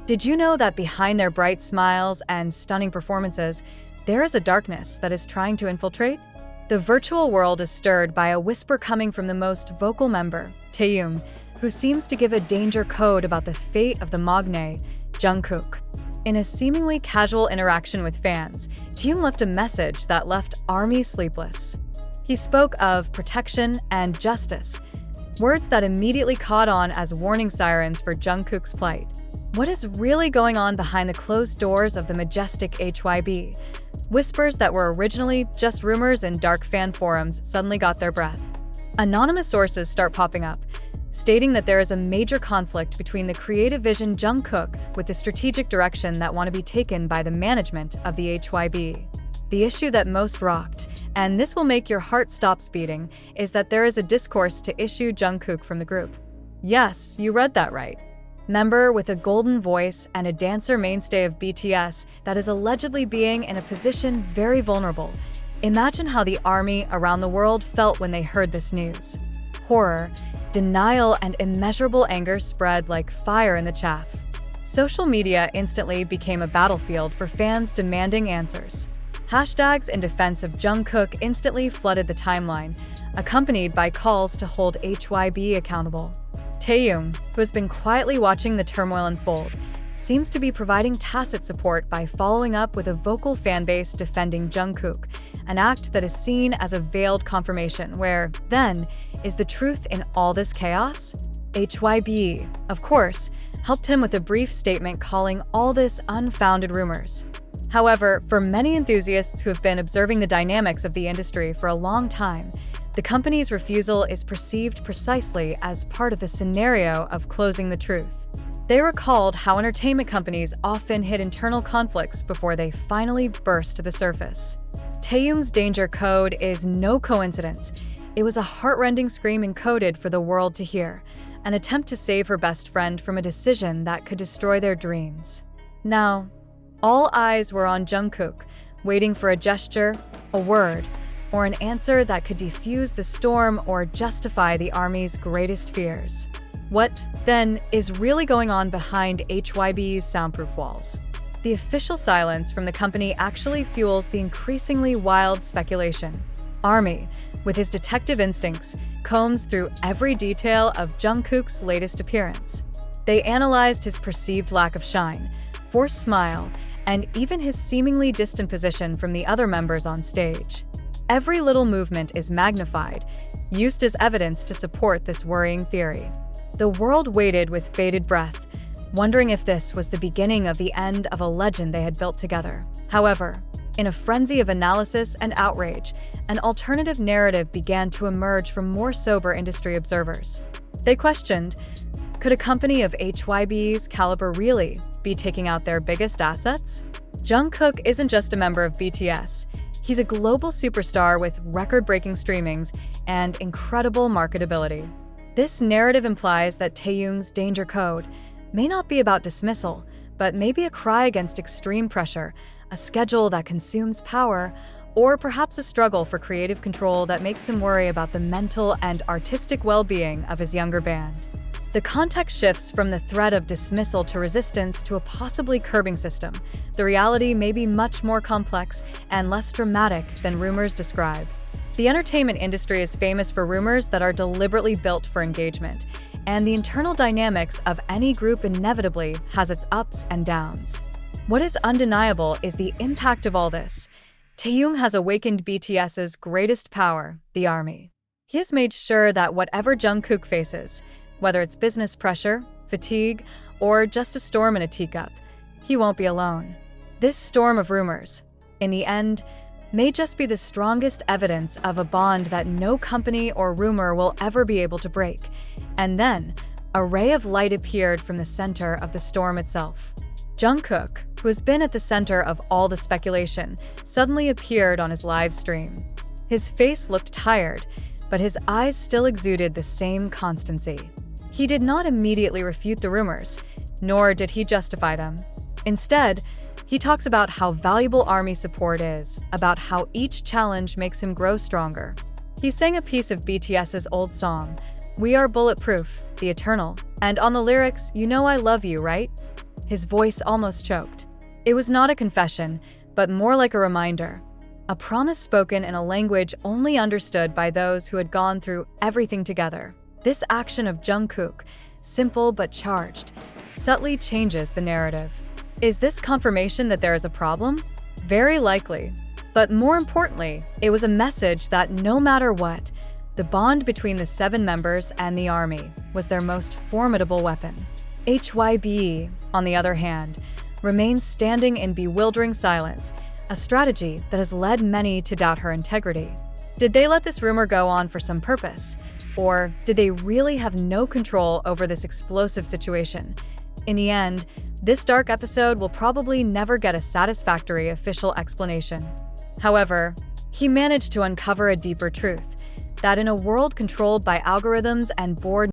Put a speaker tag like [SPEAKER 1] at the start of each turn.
[SPEAKER 1] Did you know that behind their bright smiles and stunning performances, there is a darkness that is trying to infiltrate? The virtual world is stirred by a whisper coming from the most vocal member, Taehyung, who seems to give a danger code about the fate of the magne, Jungkook. In a seemingly casual interaction with fans, Taehyung left a message that left ARMY sleepless. He spoke of protection and justice, words that immediately caught on as warning sirens for Jungkook's plight. What is really going on behind the closed doors of the majestic HYBE? Whispers that were originally just rumors in dark fan forums suddenly got their breath. Anonymous sources start popping up, stating that there is a major conflict between the creative vision Jungkook with the strategic direction that want to be taken by the management of the HYBE. The issue that most rocked, and this will make your heart stop beating, is that there is a discourse to issue Jungkook from the group. Yes, you read that right. Member with a golden voice and a dancer mainstay of BTS that is allegedly being in a position very vulnerable. Imagine how the ARMY around the world felt when they heard this news. Horror, denial, and immeasurable anger spread like fire in the chaff. Social media instantly became a battlefield for fans demanding answers. Hashtags in defense of Jungkook instantly flooded the timeline, accompanied by calls to hold HYBE accountable. Taehyung, who has been quietly watching the turmoil unfold, seems to be providing tacit support by following up with a vocal fanbase defending Jungkook, an act that is seen as a veiled confirmation where, then, is the truth in all this chaos? HYBE, of course, helped him with a brief statement calling all this unfounded rumors. However, for many enthusiasts who have been observing the dynamics of the industry for a long time, the company's refusal is perceived precisely as part of the scenario of closing the truth. They recalled how entertainment companies often hid internal conflicts before they finally burst to the surface. Taehyung's danger code is no coincidence. It was a heart-rending scream encoded for the world to hear, an attempt to save her best friend from a decision that could destroy their dreams. Now, all eyes were on Jungkook, waiting for a gesture, a word, or an answer that could defuse the storm or justify the ARMY's greatest fears. What, then, is really going on behind HYBE's soundproof walls? The official silence from the company actually fuels the increasingly wild speculation. ARMY, with his detective instincts, combs through every detail of Jungkook's latest appearance. They analyzed his perceived lack of shine, forced smile, and even his seemingly distant position from the other members on stage. Every little movement is magnified, used as evidence to support this worrying theory. The world waited with bated breath, wondering if this was the beginning of the end of a legend they had built together. However, in a frenzy of analysis and outrage, an alternative narrative began to emerge from more sober industry observers. They questioned, could a company of HYBE's caliber really be taking out their biggest assets? Jungkook isn't just a member of BTS. He's a global superstar with record-breaking streamings and incredible marketability. This narrative implies that Taehyung's danger code may not be about dismissal, but maybe a cry against extreme pressure, a schedule that consumes power, or perhaps a struggle for creative control that makes him worry about the mental and artistic well-being of his younger band. The context shifts from the threat of dismissal to resistance to a possibly curbing system. The reality may be much more complex and less dramatic than rumors describe. The entertainment industry is famous for rumors that are deliberately built for engagement, and the internal dynamics of any group inevitably has its ups and downs. What is undeniable is the impact of all this. Taehyung has awakened BTS's greatest power, the ARMY. He has made sure that whatever Jungkook faces, whether it's business pressure, fatigue, or just a storm in a teacup, he won't be alone. This storm of rumors, in the end, may just be the strongest evidence of a bond that no company or rumor will ever be able to break. And then, a ray of light appeared from the center of the storm itself. Jungkook, who has been at the center of all the speculation, suddenly appeared on his live stream. His face looked tired, but his eyes still exuded the same constancy. He did not immediately refute the rumors, nor did he justify them. Instead, he talks about how valuable ARMY support is, about how each challenge makes him grow stronger. He sang a piece of BTS's old song, "We Are Bulletproof, the Eternal," and on the lyrics, "You know I love you, right?" his voice almost choked. It was not a confession, but more like a reminder. A promise spoken in a language only understood by those who had gone through everything together. This action of Jungkook, simple but charged, subtly changes the narrative. Is this confirmation that there is a problem? Very likely. But more importantly, it was a message that no matter what, the bond between the 7 members and the army was their most formidable weapon. HYBE, on the other hand, remains standing in bewildering silence, a strategy that has led many to doubt her integrity. Did they let this rumor go on for some purpose? Or did they really have no control over this explosive situation? In the end, this dark episode will probably never get a satisfactory official explanation. However, he managed to uncover a deeper truth, that in a world controlled by algorithms and board